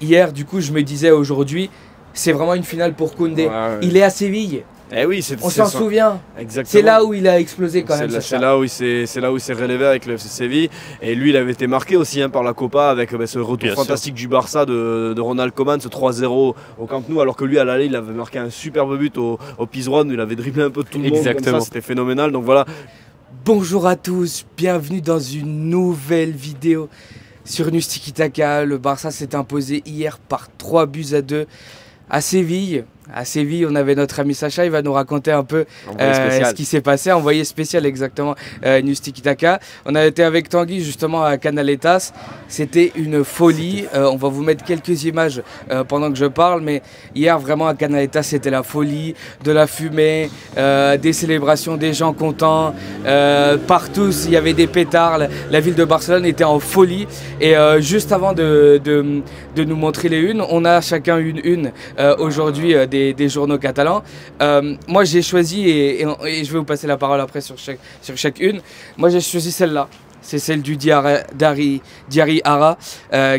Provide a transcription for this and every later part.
Hier, du coup, je me disais aujourd'hui, c'est vraiment une finale pour Koundé. Ouais. Il est à Séville. Eh oui, on s'en souvient. Exactement. C'est là où il a explosé quand même. C'est là où il s'est relevé avec le FC Séville. Et lui, il avait été marqué aussi par la Copa avec ce retour fantastique du Barça de Ronald Koeman, ce 3-0 au Camp Nou. Alors que lui, à l'aller, il avait marqué un superbe but au Pizjuán. Il avait dribblé un peu tout le monde. Comme ça, c'était phénoménal. Donc voilà. Bonjour à tous, bienvenue dans une nouvelle vidéo sur News Tiki Taka. Le Barça s'est imposé hier par 3-2 à Séville. À Séville, on avait notre ami Sacha, il va nous raconter un peu ce qui s'est passé. Envoyé spécial, exactement, News Tiki Taka. On a été avec Tanguy justement à Canaletas. C'était une folie. On va vous mettre quelques images pendant que je parle, mais hier vraiment à Canaletas, c'était la folie, de la fumée, des célébrations, des gens contents. Partout, il y avait des pétards. La ville de Barcelone était en folie. Et juste avant de nous montrer les unes, on a chacun une une aujourd'hui des journaux catalans. Moi j'ai choisi, et je vais vous passer la parole après sur chaque une. Moi j'ai choisi celle-là. C'est celle du Diari Ara,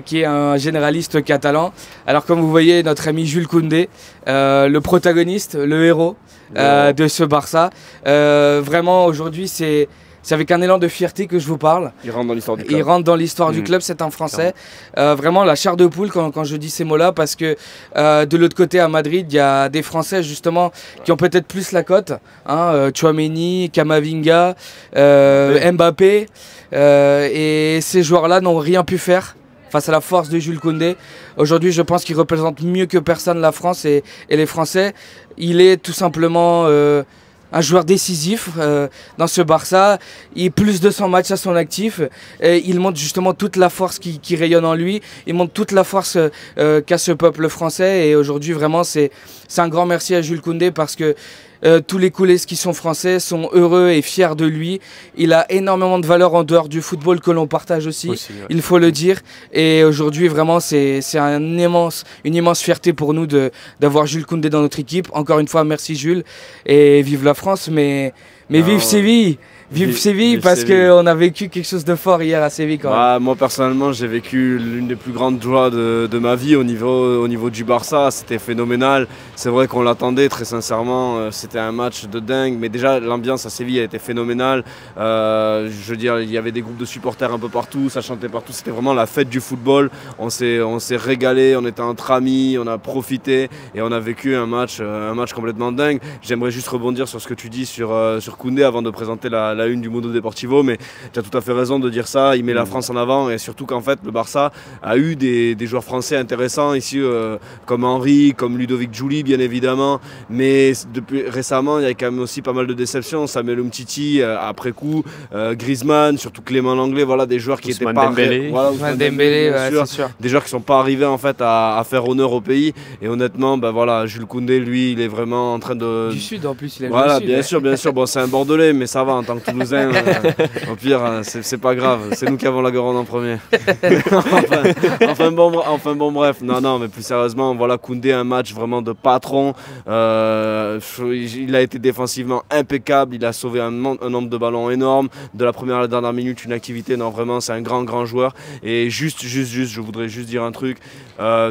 qui est un généraliste catalan. Alors comme vous voyez, notre ami Jules Koundé, le protagoniste, le héros de ce Barça. Vraiment aujourd'hui c'est avec un élan de fierté que je vous parle. Il rentre dans l'histoire du club. Il rentre dans l'histoire du club, c'est un Français. Vraiment la chair de poule quand je dis ces mots-là, parce que de l'autre côté à Madrid, il y a des Français justement qui ont peut-être plus la cote. Tchouaméni, Camavinga, Mbappé. Et ces joueurs-là n'ont rien pu faire face à la force de Jules Koundé. Aujourd'hui, je pense qu'il représente mieux que personne la France et les Français. Il est tout simplement un joueur décisif dans ce Barça. Il a plus de 100 matchs à son actif. Et il montre justement toute la force qui rayonne en lui. Il montre toute la force qu'a ce peuple français. Et aujourd'hui, vraiment, c'est un grand merci à Jules Koundé parce que tous les coulés qui sont français sont heureux et fiers de lui. Il a énormément de valeur en dehors du football que l'on partage aussi, il faut le dire. Et aujourd'hui, vraiment, c'est une immense fierté pour nous d'avoir Jules Koundé dans notre équipe. Encore une fois, merci Jules. Et vive la France, mais vive Séville! Vive Séville, parce qu'on a vécu quelque chose de fort hier à Séville quand même. Moi personnellement, j'ai vécu l'une des plus grandes joies de ma vie au niveau du Barça. C'était phénoménal. C'est vrai qu'on l'attendait très sincèrement. C'était un match de dingue. Mais déjà l'ambiance à Séville a été phénoménale. Je veux dire, il y avait des groupes de supporters un peu partout, ça chantait partout. C'était vraiment la fête du football. On s'est régalé, on était entre amis, on a profité et on a vécu un match complètement dingue. J'aimerais juste rebondir sur ce que tu dis sur Koundé avant de présenter la une du Mundo Deportivo, mais tu as tout à fait raison de dire ça. Il met la France en avant et surtout qu'en fait le Barça a eu des joueurs français intéressants ici, comme Henry, comme Ludovic Giuly bien évidemment, mais depuis récemment il y a quand même aussi pas mal de déceptions. Samuel Umtiti après coup, Griezmann, surtout Clément Lenglet, voilà des joueurs qui étaient pas Ousmane Dembélé, c'est sûr. Des joueurs qui sont pas arrivés en fait à faire honneur au pays. Et honnêtement, voilà, Jules Koundé, lui, il est vraiment en train de du sud en plus. Il a voilà, du sud, bien sûr. Bon, c'est un Bordelais, mais ça va en tant que Toulousain. Au pire, c'est pas grave. C'est nous qui avons la Garonne en premier. enfin bon, bref. Non, mais plus sérieusement, voilà, Koundé, un match vraiment de patron. Il a été défensivement impeccable. Il a sauvé un nombre de ballons énorme. De la première à la dernière minute, une activité. Non, vraiment, c'est un grand joueur. Et juste, je voudrais juste dire un truc.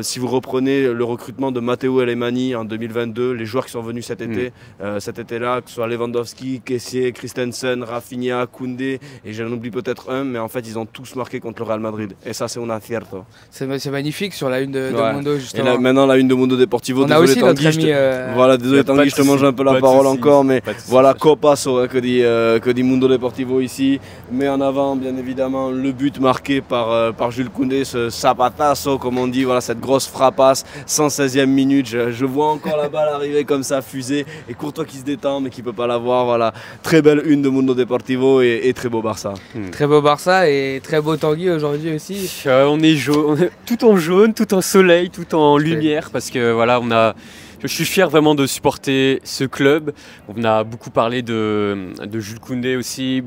Si vous reprenez le recrutement de Matteo Alemany en 2022, les joueurs qui sont venus cet été-là, que ce soit Lewandowski, Kessié, Christensen, Rafinha, Koundé, et j'en oublie peut-être un, mais en fait ils ont tous marqué contre le Real Madrid. Et ça c'est un acierto. C'est magnifique sur la une de Mundo justement. Et là, maintenant la une de Mundo Deportivo. On a aussi notre ami. Voilà, désolé Tanguy, je te mange un peu la parole encore, mais voilà, Copasso que dit Mundo Deportivo ici. Mais en avant bien évidemment le but marqué par Jules Koundé, ce zapatasso comme on dit, voilà cette grosse frappasse, 116e minute. Je vois encore la balle arriver comme ça, fusée, et Courtois qui se détend mais qui peut pas l'avoir. Voilà, très belle une de Mundo Deportivo et très beau Barça. Très beau Barça et très beau Tanguy aujourd'hui aussi. On est jaune, tout en jaune, tout en soleil, tout en lumière, parce que voilà, je suis fier vraiment de supporter ce club. On a beaucoup parlé de Jules Koundé aussi.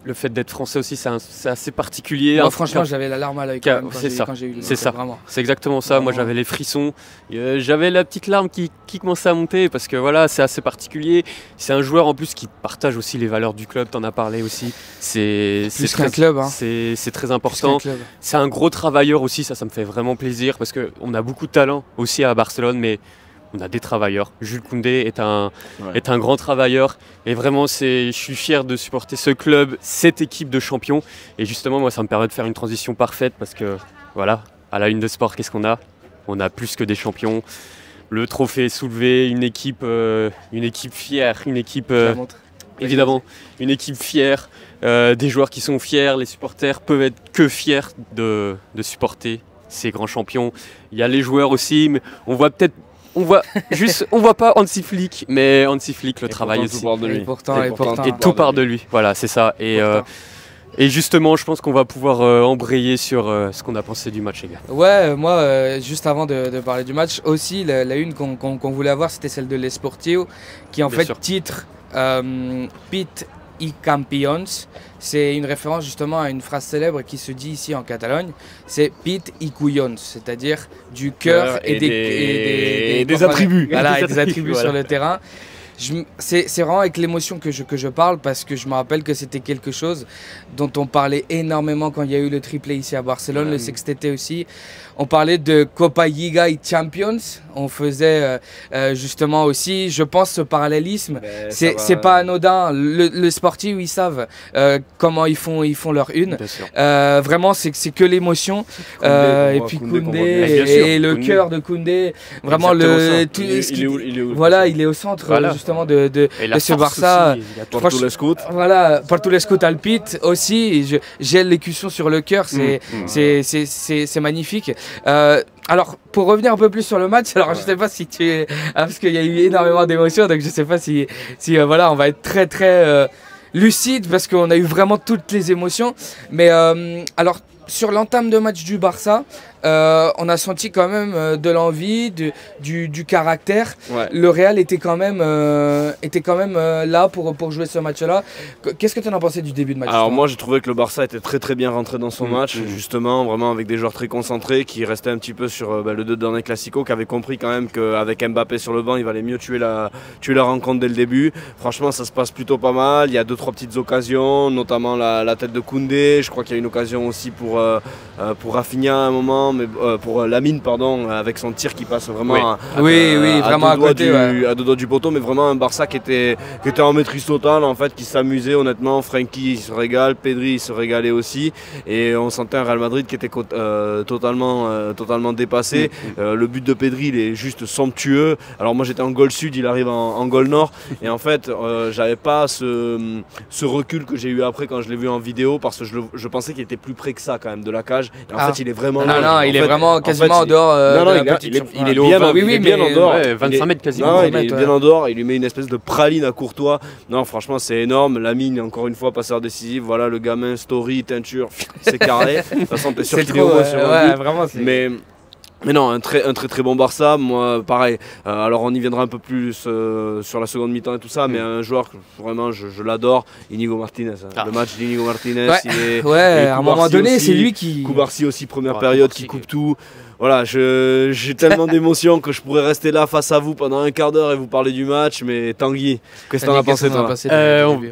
le fait d'être français aussi, c'est assez particulier. Moi, franchement, j'avais la larme à l'œil quand j'ai eu le C'est ça, c'est exactement ça. Vraiment. Moi, j'avais les frissons. J'avais la petite larme qui commençait à monter parce que voilà, c'est assez particulier. C'est un joueur en plus qui partage aussi les valeurs du club, t'en as parlé aussi. C'est très club, hein. C'est très important. C'est un gros travailleur aussi, ça me fait vraiment plaisir parce qu'on a beaucoup de talent aussi à Barcelone, mais on a des travailleurs. Jules Koundé est un grand travailleur et vraiment je suis fier de supporter ce club, cette équipe de champions. Et justement, moi, ça me permet de faire une transition parfaite parce que voilà, à la une de sport, qu'est-ce qu'on a? On a plus que des champions. Le trophée est soulevé, une équipe fière, une équipe évidemment, une équipe fière, des joueurs qui sont fiers, les supporters peuvent être que fiers de supporter ces grands champions. Il y a les joueurs aussi, mais on voit pas Hansi Flick, mais Hansi Flick le travail aussi. Et tout part de lui. Voilà, c'est ça. Et justement, je pense qu'on va pouvoir embrayer sur ce qu'on a pensé du match, les gars. Ouais, moi, juste avant de parler du match, aussi, la une qu'on voulait avoir, c'était celle de l'Esportiu, qui en fait titre Pit i Campions. C'est une référence justement à une phrase célèbre qui se dit ici en Catalogne, c'est Pit i Couillons, c'est-à-dire du cœur et des attributs. Voilà, et des attributs sur le terrain. C'est vraiment avec l'émotion que je parle parce que je me rappelle que c'était quelque chose dont on parlait énormément quand il y a eu le triplé ici à Barcelone, le sexteté aussi. On parlait de Copa Liga et Champions. On faisait justement aussi, je pense, ce parallélisme. C'est pas anodin. Le sportif, ils savent comment ils font leur une. Vraiment, c'est que l'émotion. Et puis Koundé et le cœur de Koundé. Vraiment, il est au centre justement de ce Barça. Pour tous les scouts Alpite aussi. J'ai l'écusson sur le cœur. C'est magnifique. Alors, pour revenir un peu plus sur le match, alors je sais pas si parce qu'il y a eu énormément d'émotions, donc je sais pas si voilà, on va être très très lucide parce qu'on a eu vraiment toutes les émotions. Mais alors, sur l'entame de match du Barça, on a senti quand même de l'envie, du caractère. Ouais. Le Real était quand même là pour jouer ce match-là. Qu'est-ce que tu en as pensé du début de match? Alors moi j'ai trouvé que le Barça était très très bien rentré dans son match, justement, vraiment avec des joueurs très concentrés qui restaient un petit peu sur le deux derniers classicos, qui avaient compris quand même qu'avec Mbappé sur le banc, il valait mieux tuer la rencontre dès le début. Franchement ça se passe plutôt pas mal, il y a 2-3 petites occasions, notamment la tête de Koundé, je crois qu'il y a une occasion aussi pour Rafinha à un moment, mais pour Lamine pardon, avec son tir qui passe vraiment vraiment à côté, à deux doigts du poteau, mais vraiment un Barça qui était en maîtrise totale en fait, qui s'amusait honnêtement. Frenkie il se régale, Pedri il se régalait aussi, et on sentait un Real Madrid qui était totalement dépassé. Le but de Pedri il est juste somptueux. Alors moi j'étais en goal sud, il arrive en goal nord, et en fait j'avais pas ce recul que j'ai eu après quand je l'ai vu en vidéo, parce que je pensais qu'il était plus près que ça quand même de la cage, et en fait il est vraiment il est vraiment quasiment en dehors il est bien en dehors, 25 mètres quasiment. Il est bien en dehors, il lui met une espèce de praline à Courtois. Non franchement c'est énorme. Lamine encore une fois passeur décisif, voilà le gamin, story, teinture, c'est carré. De toute façon t'es sûr qu'il est au moins sur un but. Vraiment, mais non, un très très bon Barça. Moi pareil, alors on y viendra un peu plus sur la seconde mi-temps et tout ça, mais un joueur que vraiment je l'adore, Íñigo Martínez. Le match d'Íñigo Martínez, à un moment donné c'est lui qui... Cubarsí aussi première période qui coupe tout. Voilà, j'ai tellement d'émotions que je pourrais rester là face à vous pendant un quart d'heure et vous parler du match, mais Tanguy, qu'est-ce que t'en as pensé toi?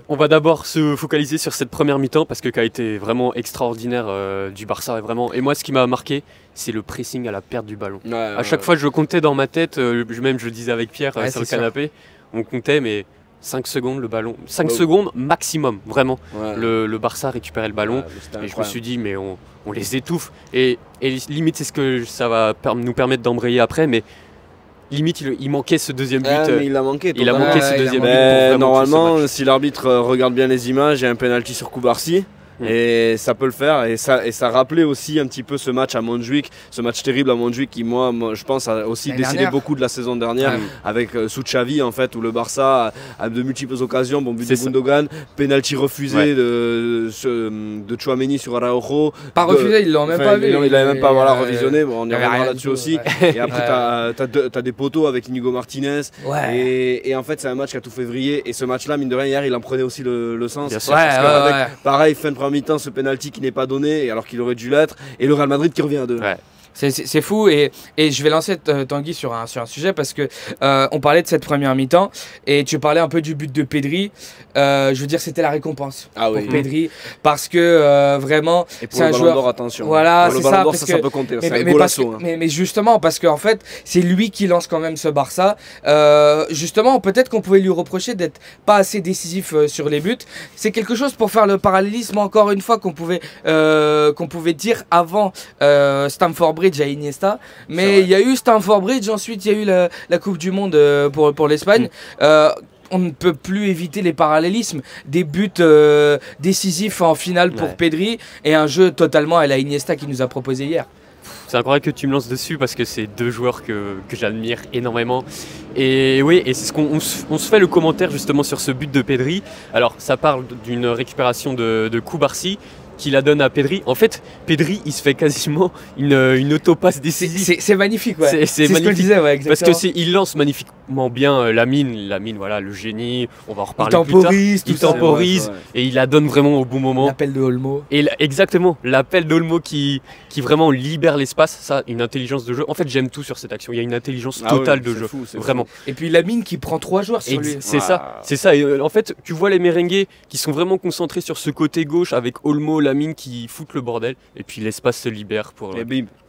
On va d'abord se focaliser sur cette première mi-temps parce que qui a été vraiment extraordinaire du Barça, vraiment. Et moi ce qui m'a marqué, c'est le pressing à la perte du ballon. À chaque fois je comptais dans ma tête, même je le disais avec Pierre sur le canapé, on comptait mais 5 secondes le ballon, 5 secondes maximum, vraiment. Le Barça récupérait le ballon et je me suis dit mais on les étouffe, et limite c'est ce que ça va nous permettre d'embrayer après, mais limite il manquait ce deuxième but. Mais il a manqué ce deuxième but. Normalement si l'arbitre regarde bien les images, il y a un penalty sur Cubarsí. Et ça peut le faire, et ça rappelait aussi un petit peu ce match à Montjuic, ce match terrible à Montjuic qui moi je pense a aussi décidé beaucoup de la saison dernière avec sous Xavi en fait, où le Barça a de multiples occasions, bon but de Gundogan, penalty refusé de Tchouaméni sur Araujo. Pas refusé, ils l'ont même pas vu. Il l'avait même pas revisionné, bon, on y reviendra là-dessus aussi. Et après t'as des poteaux avec Inigo Martinez, et en fait c'est un match qui a tout fait vriller, et ce match-là mine de rien hier il en prenait aussi le sens. Pareil, fin de première mi-temps, ce penalty qui n'est pas donné alors qu'il aurait dû l'être, et le Real Madrid qui revient à 2. C'est fou, et je vais lancer Tanguy sur un sujet parce que on parlait de cette première mi-temps et tu parlais un peu du but de Pedri. Je veux dire, c'était la récompense pour Pedri parce que vraiment c'est un joueur. D'or, attention. Voilà, c'est ça, parce que ça peut compter. Mais justement parce qu'en fait c'est lui qui lance quand même ce Barça. Justement, peut-être qu'on pouvait lui reprocher d'être pas assez décisif sur les buts. C'est quelque chose pour faire le parallélisme encore une fois qu'on pouvait dire avant Stamford Bridge à Iniesta, mais il y a eu Stamford Bridge, ensuite il y a eu la Coupe du Monde pour l'Espagne. On ne peut plus éviter les parallélismes, des buts décisifs en finale pour Pedri et un jeu totalement à la Iniesta qui nous a proposé hier. C'est incroyable que tu me lances dessus parce que c'est deux joueurs que j'admire énormément. Et oui, et c'est ce qu'on se fait le commentaire justement sur ce but de Pedri. Alors ça parle d'une récupération de Cubarsí qui la donne à Pedri. En fait, Pedri, il se fait quasiment une autopasse décisive. C'est magnifique, ouais. C'est magnifique. Ce que je disais, ouais, exactement. Parce qu'il lance magnifiquement bien Lamine, voilà, le génie. On va en reparler il temporise, et il la donne vraiment au bon moment. L'appel de Olmo. Et exactement, l'appel d'Olmo qui vraiment libère l'espace. Ça, une intelligence de jeu. En fait, j'aime tout sur cette action. Il y a une intelligence totale de jeu, vraiment. Et puis Lamine qui prend 3 joueurs sur lui. C'est ça. Et, en fait, tu vois les merengues qui sont vraiment concentrés sur ce côté gauche avec Olmo, Lamine qui foutent le bordel, et puis l'espace se libère pour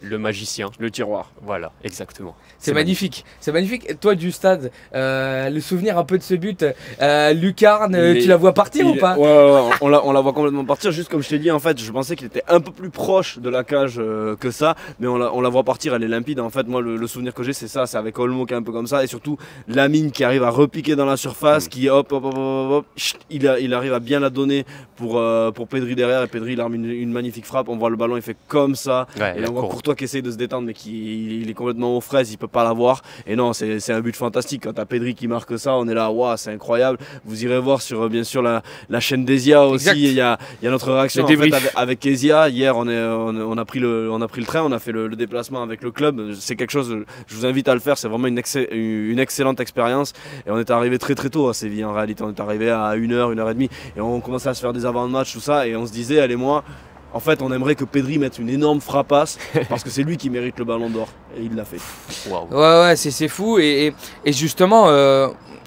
le magicien, le tiroir. Voilà, exactement. C'est magnifique. C'est magnifique. Et toi du stade, le souvenir un peu de ce but, Lucarne, tu la vois partir ou pas? Ouais, on la voit complètement partir. Juste comme je t'ai dit, en fait, je pensais qu'il était un peu plus proche de la cage que ça, mais on la voit partir. Elle est limpide. En fait, moi, le souvenir que j'ai, c'est ça. C'est avec Olmo qui est un peu comme ça, et surtout Lamine qui arrive à repiquer dans la surface, qui hop, il arrive à bien la donner pour Pedri derrière, et Pedri il a une magnifique frappe. On voit le ballon, il fait comme ça, et on voit Courtois qui essaye de se détendre, mais il est complètement aux fraises, il peut pas l'avoir. Et non, c'est un but fantastique. Quand t'as Pedri qui marque ça, on est là, waouh, c'est incroyable. Vous irez voir sur bien sûr la chaîne d'Ezia aussi. Il y a notre réaction en fait, avec Ezia. Hier, on a pris le train, on a fait le déplacement avec le club. C'est quelque chose, je vous invite à le faire. C'est vraiment une excellente expérience. Et on est arrivé très très tôt à Séville. En réalité, on est arrivé à 1h, 1h30, et on commençait à se faire des avant de match, tout ça, et on se disait, elle et moi, en fait, on aimerait que Pedri mette une énorme frappasse parce que c'est lui qui mérite le ballon d'or, et il l'a fait. Wow. Ouais, c'est fou, et justement,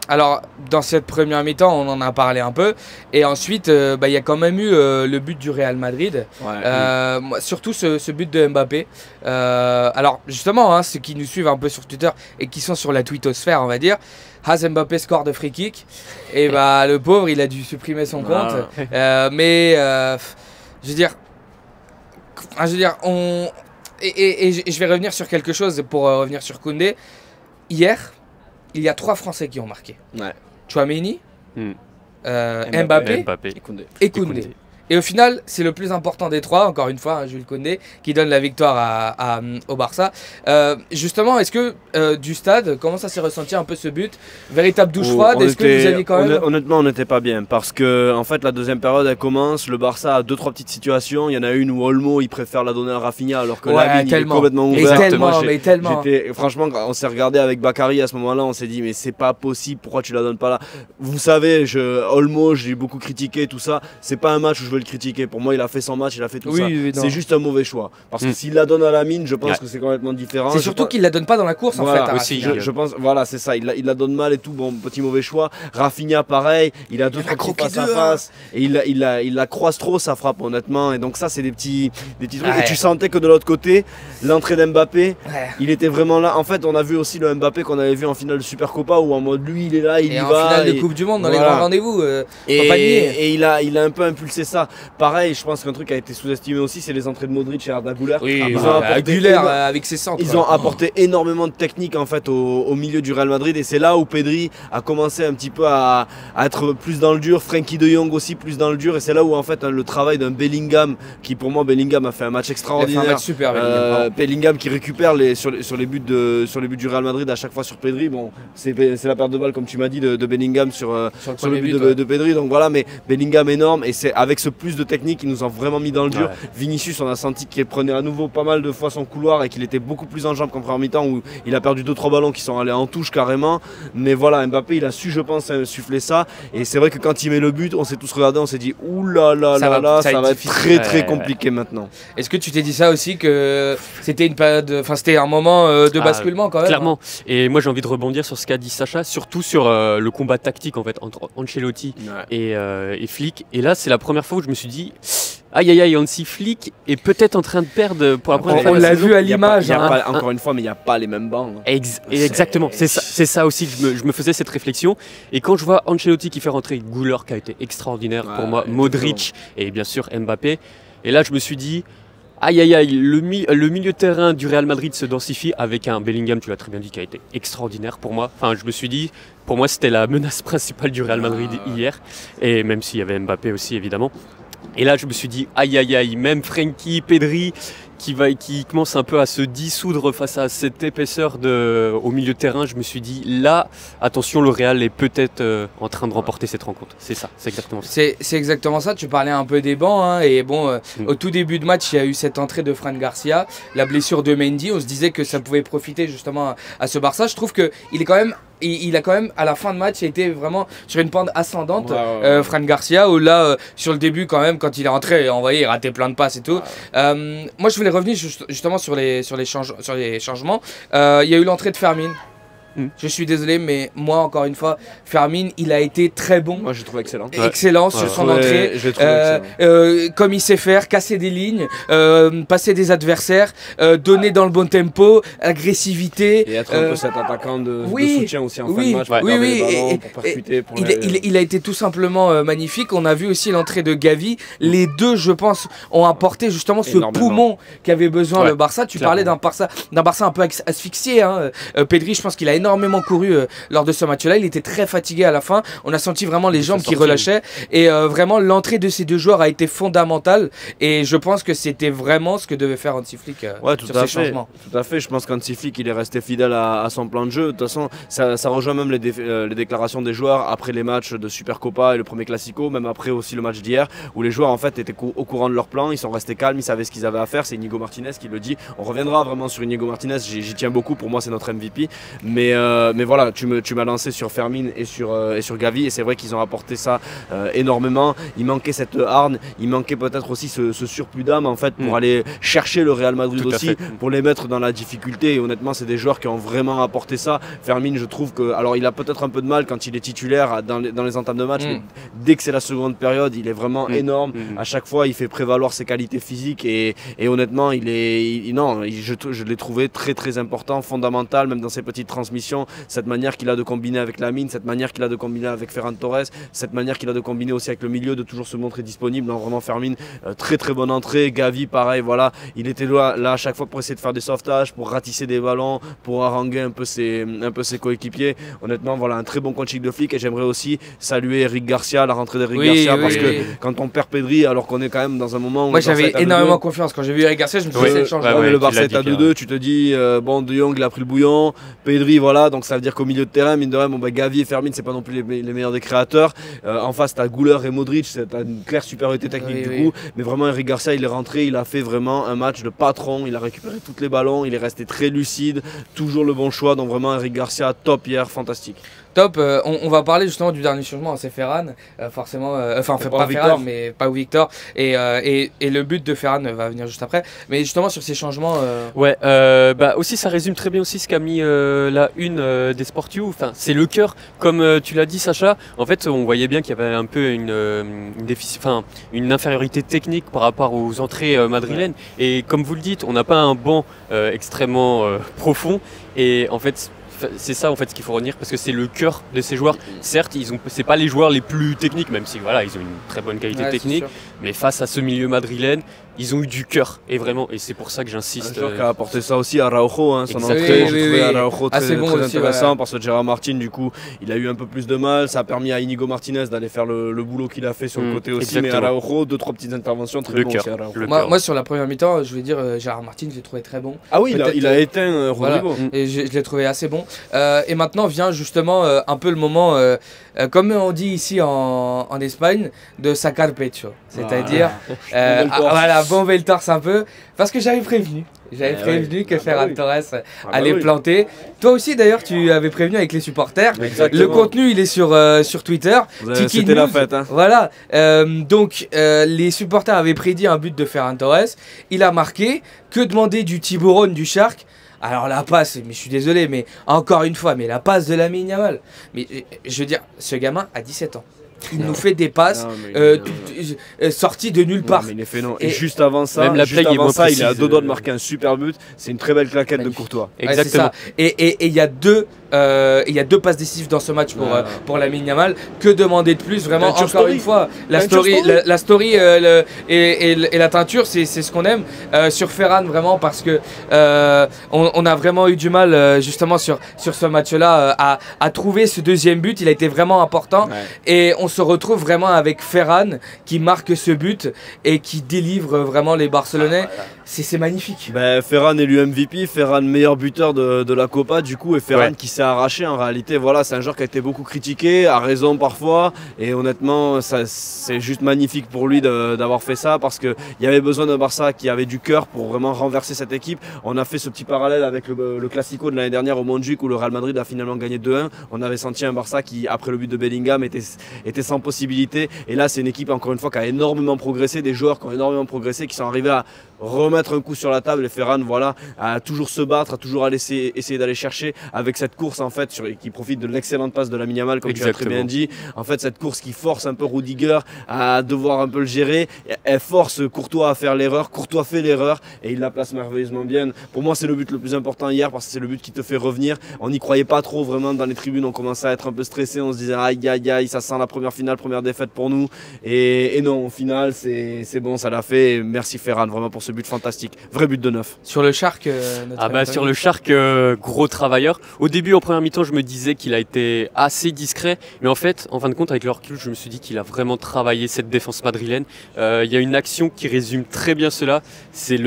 alors dans cette première mi-temps, on en a parlé un peu, et ensuite, il y a quand même eu le but du Real Madrid, surtout ce but de Mbappé. Alors justement, ceux qui nous suivent un peu sur Twitter et qui sont sur la twittosphère, on va dire, Mbappé score de free kick, et le pauvre, il a dû supprimer son compte, mais je veux dire, je vais revenir sur quelque chose pour revenir sur Koundé. Hier, il y a 3 Français qui ont marqué. Tchouaméni, Mbappé et Koundé. Et au final, c'est le plus important des 3, encore une fois, Jules Koundé, qui donne la victoire au Barça. Justement, est-ce que du stade, comment ça s'est ressenti un peu ce but? Véritable douche froide, est-ce que vous aviez quand même... Honnêtement, on n'était pas bien, parce que en fait, la deuxième période, elle commence, le Barça a 2-3 petites situations. Il y en a une où Olmo, il préfère la donner à Rafinha, alors que Lamine, il est complètement ouvert. Tellement. Franchement, on s'est regardé avec Bakary à ce moment-là, on s'est dit, mais c'est pas possible, pourquoi tu la donnes pas là? Vous savez, Olmo, j'ai beaucoup critiqué, tout ça. C'est pas un match où je veux le critiquer. Pour moi, il a fait son match, il a fait tout ça. C'est juste un mauvais choix. Parce que s'il la donne à Lamine, je pense que c'est complètement différent. C'est surtout qu'il la donne pas dans la course, en fait. Aussi, je pense, voilà, c'est ça. Il la donne mal et tout. Bon, petit mauvais choix. Rafinha, pareil. Il a 2-3 coups face à face. Et il la croise trop, sa frappe, honnêtement. Et donc, ça, c'est des petits trucs. Et tu sentais que de l'autre côté, l'entrée d'Mbappé, il était vraiment là. En fait, on a vu aussi le Mbappé qu'on avait vu en finale de Supercopa, où en mode lui, il est là, il y va. En finale de Coupe du Monde, dans les grands rendez-vous. Et il a un peu impulsé ça. Pareil, je pense qu'un truc qui a été sous-estimé aussi, c'est les entrées de Modric et Arda Güler. Oui, Güler avec ses centres. Ils ont apporté énormément de technique en fait au milieu du Real Madrid, et c'est là où Pedri a commencé un petit peu à être plus dans le dur, Frenkie de Jong aussi plus dans le dur, et c'est là où en fait le travail d'un Bellingham, qui pour moi Bellingham a fait un match extraordinaire. Il a fait un match super, Bellingham qui récupère sur les buts du Real Madrid à chaque fois sur Pedri. Bon, c'est la perte de balle comme tu m'as dit de Bellingham sur le but de Pedri, donc voilà, mais Bellingham énorme, et c'est avec ce plus de technique, ils nous ont vraiment mis dans le dur. Ouais. Vinicius, on a senti qu'il prenait à nouveau pas mal de fois son couloir et qu'il était beaucoup plus en jambes qu'en première mi-temps, où il a perdu 2-3 ballons qui sont allés en touche carrément. Mais voilà, Mbappé il a su, je pense, insuffler ça, et c'est vrai que quand il met le but, on s'est tous regardé, on s'est dit oulala, ça va être très compliqué maintenant. Est-ce que tu t'es dit ça aussi, que c'était une période, enfin c'était un moment de basculement quand même? Clairement. Et moi j'ai envie de rebondir sur ce qu'a dit Sacha, surtout sur le combat tactique en fait entre Ancelotti et Flick. Et là c'est la première fois où je me suis dit aïe, Hansi Flick est peut-être en train de perdre pour la première fois. On l'a vu à l'image. Encore une fois, mais il n'y a pas les mêmes bancs. Exactement, c'est ça aussi que je me faisais cette réflexion. Et quand je vois Ancelotti qui fait rentrer Güler, qui a été extraordinaire pour moi, Modric et bien sûr Mbappé, et là je me suis dit aïe, le milieu de terrain du Real Madrid se densifie avec un Bellingham, tu l'as très bien dit, qui a été extraordinaire pour moi. Enfin, je me suis dit, pour moi c'était la menace principale du Real Madrid hier, et même s'il y avait Mbappé aussi évidemment. Et là je me suis dit aïe, même Frenkie, Pedri qui commence un peu à se dissoudre face à cette épaisseur au milieu de terrain, je me suis dit là, attention, le Real est peut-être en train de remporter cette rencontre. C'est ça, c'est exactement ça. C'est exactement ça, tu parlais un peu des bancs, hein, et bon, au tout début de match, il y a eu cette entrée de Fran Garcia, la blessure de Mendy, on se disait que ça pouvait profiter justement à ce Barça. Je trouve qu'il est quand même... Il a quand même, à la fin de match, été vraiment sur une pente ascendante, Fran Garcia, où là, sur le début, quand même, quand il est rentré, on voyait, il ratait plein de passes et tout. Moi, je voulais revenir justement sur les changements. Il y a eu l'entrée de Fermin. Je suis désolé, mais moi, encore une fois, Fermin, il a été très bon. Moi, je trouve excellent. Excellent sur son entrée. Comme il sait faire, casser des lignes, passer des adversaires, donner dans le bon tempo, agressivité. Et être un peu cet attaquant de soutien aussi en fin de match. Pour percuter. Il a été tout simplement magnifique. On a vu aussi l'entrée de Gavi. Les deux, je pense, ont apporté justement ce poumon qu'avait besoin le Barça. Tu parlais d'un Barça un peu asphyxié. Hein. Pedri, je pense qu'il a énormément couru lors de ce match-là. Il était très fatigué à la fin. On a senti vraiment les jambes qui relâchaient. Et vraiment, l'entrée de ces deux joueurs a été fondamentale. Et je pense que c'était vraiment ce que devait faire Hansi Flick sur ces changements. Tout à fait. Je pense qu'Hansi Flick, il est resté fidèle à son plan de jeu. De toute façon, ça rejoint même les déclarations des joueurs après les matchs de Supercopa et le premier Classico, même après aussi le match d'hier, où les joueurs en fait étaient au courant de leur plan. Ils sont restés calmes, ils savaient ce qu'ils avaient à faire. C'est Inigo Martinez qui le dit. On reviendra vraiment sur Inigo Martinez. J'y tiens beaucoup. Pour moi, c'est notre MVP. Mais voilà, tu m'as lancé sur Fermin et sur Gavi, et c'est vrai qu'ils ont apporté ça énormément. Il manquait cette hargne, il manquait peut-être aussi ce surplus d'âme en fait pour aller chercher le Real Madrid aussi, pour les mettre dans la difficulté. Et honnêtement, c'est des joueurs qui ont vraiment apporté ça. Fermin, je trouve que, alors il a peut-être un peu de mal quand il est titulaire dans les entames de match, mais dès que c'est la seconde période, il est vraiment énorme. À chaque fois, il fait prévaloir ses qualités physiques, et honnêtement, je l'ai trouvé très important, fondamental, même dans ses petites transmissions. Cette manière qu'il a de combiner avec Lamine, cette manière qu'il a de combiner avec Ferran Torres, cette manière qu'il a de combiner aussi avec le milieu, de toujours se montrer disponible. Non, vraiment Fermin, très bonne entrée. Gavi, pareil, voilà, il était là à chaque fois pour essayer de faire des sauvetages, pour ratisser des ballons, pour haranguer un peu ses coéquipiers. Honnêtement, voilà, un très bon coaching de Flick. Et j'aimerais aussi saluer Eric Garcia, la rentrée d'Eric Garcia, parce que quand on perd Pedri, alors qu'on est quand même dans un moment où... Moi j'avais énormément confiance quand j'ai vu Eric Garcia, je me suis dit c'est le changement. Le Barça est à 2-2, tu te dis, bon, De Jong il a pris le bouillon, Pedri, voilà, donc ça veut dire qu'au milieu de terrain, mine de rien, Gavi et Fermin, c'est pas non plus les meilleurs des créateurs. En face, t'as Güler et Modric, t'as une claire supériorité technique coup. Mais vraiment, Eric Garcia, il est rentré, il a fait vraiment un match de patron. Il a récupéré tous les ballons, il est resté très lucide, toujours le bon choix. Donc vraiment, Eric Garcia, top hier, fantastique. Top, on va parler justement du dernier changement, c'est Ferran, forcément, enfin pas Ferran, mais pas Victor, et le but de Ferran va venir juste après, mais justement sur ces changements... Ouais, aussi ça résume très bien aussi ce qu'a mis la une des Sport You, enfin c'est le cœur, comme tu l'as dit Sacha, en fait on voyait bien qu'il y avait un peu une infériorité technique par rapport aux entrées madrilènes, et comme vous le dites, on n'a pas un banc extrêmement profond, Et en fait, c'est ça en fait ce qu'il faut retenir parce que c'est le cœur de ces joueurs. Certes, c'est pas les joueurs les plus techniques, même si voilà, ils ont une très bonne qualité technique, mais face à ce milieu madrilène, ils ont eu du cœur et vraiment, et c'est pour ça que j'insiste. Un joueur qui a apporté ça aussi à Araujo, hein, son entrée. J'ai trouvé Araujo très intéressant parce que Gérard Martin, du coup, il a eu un peu plus de mal. Ça a permis à Inigo Martinez d'aller faire le boulot qu'il a fait sur le côté aussi. Mais Araujo, 2-3 petites interventions très bonnes. Moi, sur la première mi-temps, je vais dire, Gérard Martin, je l'ai trouvé très bon. Ah oui, il a éteint Rodrigo. Voilà, et je l'ai trouvé assez bon. Et maintenant vient justement un peu le moment, comme on dit ici en Espagne, de sacar pecho. C'est-à-dire, voilà, bomber le torse un peu. Parce que j'avais prévenu. J'avais prévenu que Ferran Torres allait planter. Toi aussi d'ailleurs tu avais prévenu avec les supporters. Exactement. Le contenu il est sur Twitter. C'était la fête. Hein. Voilà. Donc les supporters avaient prédit un but de Ferran Torres. Il a marqué. Que demander du Tiburon, du Shark? Alors la passe, mais je suis désolé, mais encore une fois, mais la passe de Lamine Yamal. Mais je veux dire, ce gamin a 17 ans. Il nous fait des passes sorties de nulle part. Non, mais il est fait non. Et juste avant ça, même la il est à 2 doigts de marquer un super but. C'est une très belle claquette de Courtois. Exactement. Et il y a deux passes décisives dans ce match pour Lamine Yamal. Que demander de plus? Vraiment, encore une fois, la story et la teinture, c'est ce qu'on aime. Sur Ferran, vraiment, parce que on a vraiment eu du mal, justement, sur ce match-là, à trouver ce deuxième but. Il a été vraiment important. Et on se retrouve vraiment avec Ferran qui marque ce but et qui délivre vraiment les Barcelonais. C'est magnifique. Ferran élu MVP, Ferran meilleur buteur de la Copa du coup, et Ferran qui s'est arraché en réalité. Voilà, c'est un joueur qui a été beaucoup critiqué, à raison parfois, et honnêtement c'est juste magnifique pour lui d'avoir fait ça parce qu'il y avait besoin d'un Barça qui avait du cœur pour vraiment renverser cette équipe. On a fait ce petit parallèle avec le Classico de l'année dernière au Montjuic où le Real Madrid a finalement gagné 2-1. On avait senti un Barça qui, après le but de Bellingham, était sans possibilité, et là c'est une équipe encore une fois qui a énormément progressé, des joueurs qui ont énormément progressé, qui sont arrivés à remettre un coup sur la table. Et Ferran, voilà, à toujours se battre, à toujours essayer d'aller chercher avec cette course en fait qui profite de l'excellente passe de Lamine Yamal, comme tu as très bien dit. En fait, cette course qui force un peu Rudiger à devoir un peu le gérer, elle force Courtois à faire l'erreur. Courtois fait l'erreur et il la place merveilleusement bien. Pour moi, c'est le but le plus important hier parce que c'est le but qui te fait revenir. On n'y croyait pas trop vraiment dans les tribunes, on commençait à être un peu stressé, on se disait aïe aïe aïe, ça sent la première finale, première défaite pour nous. Et non, au final, c'est bon, ça l'a fait. Et merci Ferran vraiment pour ce but fantastique. Vrai but de neuf. Sur le Shark, sur le Shark, gros travailleur. Au début, en première mi-temps, je me disais qu'il a été assez discret, mais en fait, en fin de compte, avec le recul, je me suis dit qu'il a vraiment travaillé cette défense madrilène. Il y a une action qui résume très bien cela. C'est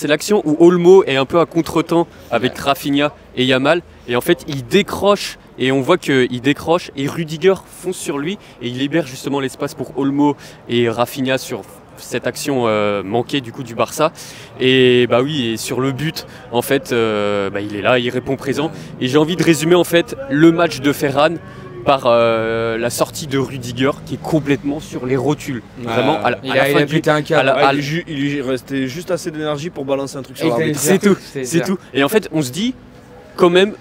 l'action où Olmo est un peu à contre-temps avec Rafinha et Yamal, et en fait, il décroche. Et on voit qu'il décroche et Rudiger fonce sur lui et il libère justement l'espace pour Olmo et Rafinha sur cette action manquée du coup du Barça. Et et sur le but en fait il est là, il répond présent. Et j'ai envie de résumer en fait le match de Ferran par la sortie de Rudiger qui est complètement sur les rotules. Vraiment, il a pété un câble. Il restait juste assez d'énergie pour balancer un truc sur l'arbitre. C'est tout. Et en fait, on se dit quand même,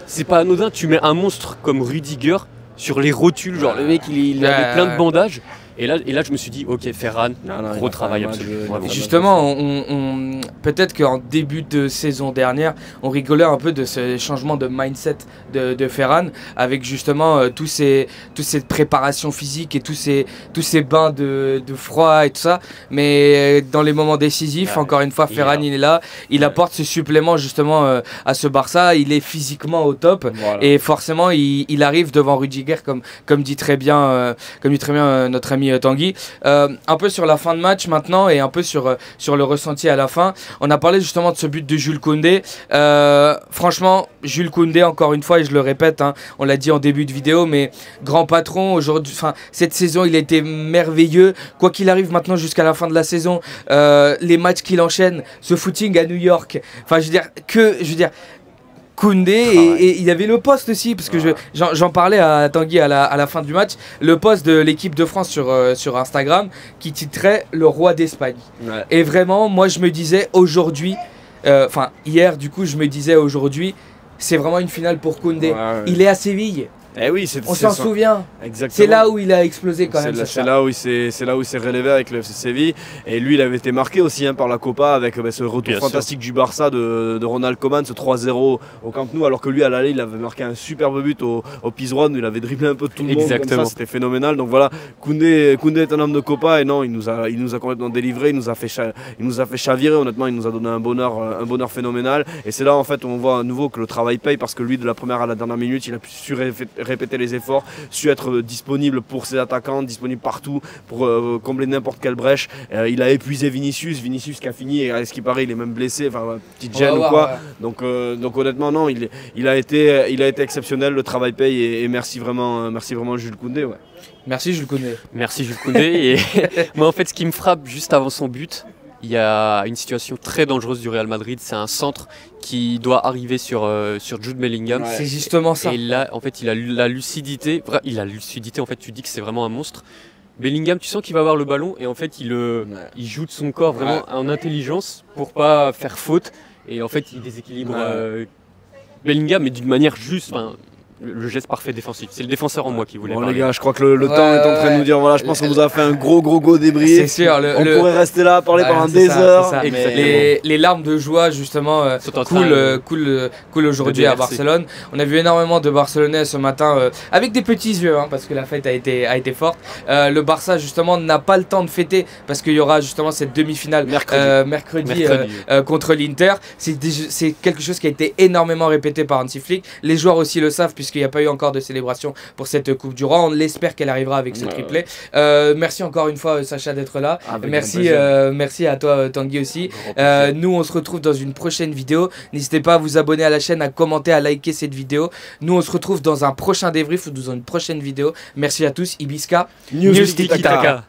c'est pas anodin, tu mets un monstre comme Rudiger sur les rotules, genre le mec il avait plein de bandages. Et là, je me suis dit, ok, Ferran, gros travail absolu. Justement, peut-être qu'en début de saison dernière, on rigolait un peu de ce changement de mindset de Ferran, avec justement toute cette préparation physique et tous ces bains de froid et tout ça. Mais dans les moments décisifs, encore une fois, Ferran, il est là. Il apporte ce supplément justement à ce Barça. Il est physiquement au top. Voilà. Et forcément, il arrive devant Rudiger, comme dit très bien notre ami Tanguy. Un peu sur la fin de match maintenant et un peu sur le ressenti à la fin. On a parlé justement de ce but de Jules Koundé. Franchement, Jules Koundé, encore une fois, et je le répète, on l'a dit en début de vidéo, mais grand patron aujourd'hui. Cette saison, il a été merveilleux. Quoi qu'il arrive maintenant jusqu'à la fin de la saison, les matchs qu'il enchaîne, ce footing à New York. Je veux dire. Koundé et il y avait le poste aussi parce que j'en parlais à Tanguy à la fin du match, le poste de l'équipe de France sur Instagram qui titrait le roi d'Espagne. Et vraiment moi je me disais aujourd'hui, hier du coup je me disais aujourd'hui c'est vraiment une finale pour Koundé. Il est à Séville. Eh oui, On s'en souvient. Exactement. C'est là où il a explosé quand même. C'est là où il s'est relevé avec le FC Séville. Et lui, il avait été marqué aussi par la Copa avec ce retour fantastique du Barça de Ronald Koeman, ce 3-0 au Camp Nou, alors que lui, à l'aller, il avait marqué un superbe but au Pizjuán, il avait dribblé un peu tout le monde. Comme ça, c'était phénoménal. Donc voilà, Koundé est un homme de Copa et non, il nous a complètement délivré, il nous a fait chavirer. Honnêtement, il nous a donné un bonheur phénoménal. Et c'est là en fait où on voit à nouveau que le travail paye, parce que lui, de la première à la dernière minute, il a su répéter les efforts, su être disponible pour ses attaquants, disponible partout pour combler n'importe quelle brèche. Il a épuisé Vinicius qui a fini, et à ce qui paraît, il est même blessé, enfin petite gêne ou quoi. Ouais. Donc honnêtement, non, il a été exceptionnel, le travail paye, et merci vraiment Jules Koundé. Ouais. Merci Jules Koundé. Merci Jules Koundé. Et moi en fait, ce qui me frappe juste avant son but, il y a une situation très dangereuse du Real Madrid, c'est un centre qui doit arriver sur Jude Bellingham. Ouais. C'est justement ça. Et là, en fait, il a la lucidité. En fait, tu dis que c'est vraiment un monstre. Bellingham, tu sens qu'il va avoir le ballon et en fait, il joue de son corps vraiment en intelligence pour pas faire faute. Et en fait, il déséquilibre Bellingham, mais d'une manière juste. Le geste parfait défensif. C'est le défenseur en moi qui voulait parler. Les gars, je crois que le temps est en train de nous dire, voilà, je pense qu'on vous a fait un gros débrief. C'est sûr. On pourrait rester là, parler pendant des heures. Mais les larmes de joie, justement, coulent aujourd'hui à Barcelone. On a vu énormément de Barcelonais ce matin, avec des petits yeux, parce que la fête a été forte. Le Barça, justement, n'a pas le temps de fêter, parce qu'il y aura justement cette demi-finale mercredi. Contre l'Inter. C'est quelque chose qui a été énormément répété par Hansi Flick. Les joueurs aussi le savent, puisqu'il n'y a pas eu encore de célébration pour cette Coupe du Roi. On l'espère qu'elle arrivera avec ce triplé. Merci encore une fois Sacha d'être là. Merci à toi Tanguy aussi. Nous on se retrouve dans une prochaine vidéo. N'hésitez pas à vous abonner à la chaîne, à commenter, à liker cette vidéo. Nous on se retrouve dans un prochain débrief ou dans une prochaine vidéo. Merci à tous. Ibisca, News Tiki Taka.